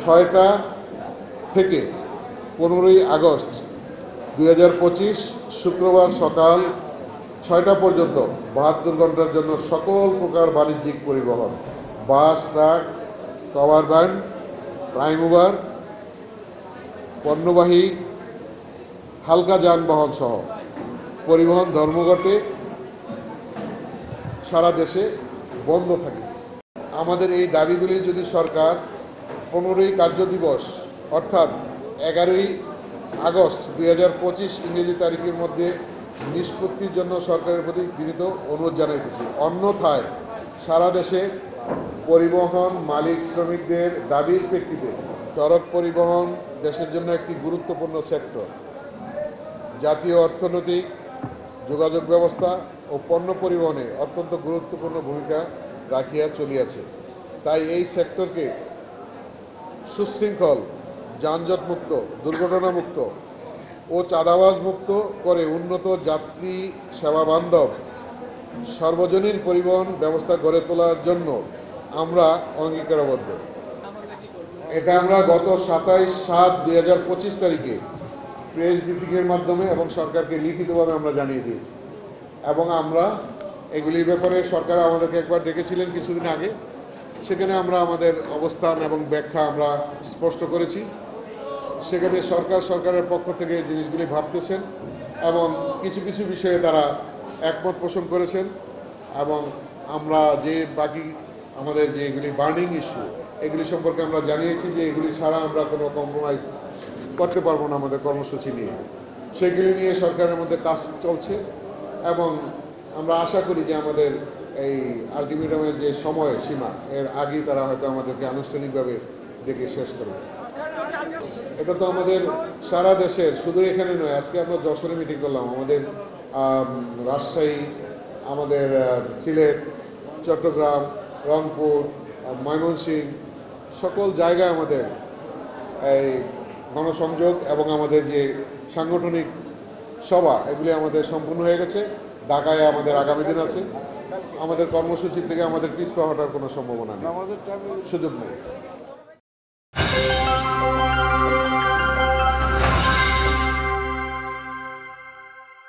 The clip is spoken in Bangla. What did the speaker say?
6টা থেকে 15ই আগস্ট 2025 শুক্রবার সকাল 6টা পর্যন্ত 72 ঘন্টার জন্য সকল প্রকার বাণিজ্যিক পরিবহন, bus, truck, cover van, prime mover, পণ্যবাহী হালকা যানবাহন সহ পরিবহন ধর্মঘটে সারা দেশে বন্ধ থাকে। আমাদের এই দাবিগুলি যদি সরকার 15ই কার্যদিবস অর্থাৎ 11ই আগস্ট 2025 ইংরেজি তারিখের মধ্যে নিষ্পত্তির জন্য সরকারের প্রতি বিনীত অনুরোধ জানাইতেছি। অন্যথায় সারা দেশে পরিবহন মালিক শ্রমিকদের দাবির প্রেক্ষিতে সড়ক পরিবহন দেশের জন্য একটি গুরুত্বপূর্ণ সেক্টর, জাতীয় অর্থনৈতিক যোগাযোগ ব্যবস্থা ও পণ্য পরিবহনে অত্যন্ত গুরুত্বপূর্ণ ভূমিকা রাখিয়া চলিয়াছে। তাই এই সেক্টরকে সুশৃঙ্খল, যানজটমুক্ত, দুর্ঘটনামুক্ত ও চাঁদাবাজ মুক্ত করে উন্নত যাত্রী সেবা বান্ধব সর্বজনীন পরিবহন ব্যবস্থা গড়ে তোলার জন্য আমরা অঙ্গীকারবদ্ধ। এটা আমরা গত 27/7/2025 তারিখে প্রেস ব্রিফিংয়ের মাধ্যমে এবং সরকারকে লিখিতভাবে আমরা জানিয়ে দিয়েছি এবং আমরা এগুলির ব্যাপারে সরকার আমাদেরকে একবার ডেকেছিলেন কিছুদিন আগে, সেখানে আমরা আমাদের অবস্থান এবং ব্যাখ্যা আমরা স্পষ্ট করেছি। সেখানে সরকারের পক্ষ থেকে জিনিসগুলি ভাবতেছেন এবং কিছু কিছু বিষয়ে তারা একমত পোষণ করেছেন এবং আমরা যে বাকি আমাদের যে এগুলি বার্নিং ইস্যু এগুলি সম্পর্কে আমরা জানিয়েছি যে এগুলি ছাড়া আমরা কোনো কম্প্রোমাইজ করতে পারবো না আমাদের কর্মসূচি নিয়ে। সেগুলি নিয়ে সরকারের মধ্যে কাজ চলছে এবং আমরা আশা করি যে আমাদের এই আলটিমেটামের যে সময় সীমা এর আগেই তারা হয়তো আমাদেরকে আনুষ্ঠানিকভাবে ডেকে শেষ করবে। এটা তো আমাদের সারা দেশের, শুধু এখানে নয়, আজকে আমরা যশোরে মিটিং করলাম, আমাদের রাজশাহী, আমাদের সিলেট, চট্টগ্রাম, রংপুর, ময়মনসিংহ সকল জায়গায় আমাদের এই গণসংযোগ এবং আমাদের যে সাংগঠনিক সভা এগুলি আমাদের সম্পূর্ণ হয়ে গেছে। ঢাকায় আমাদের আগামী দিন আছে। আমাদের কর্মসূচির থেকে আমাদের পিছপা হটার কোনো সম্ভাবনা নেই, সুযোগ নেই।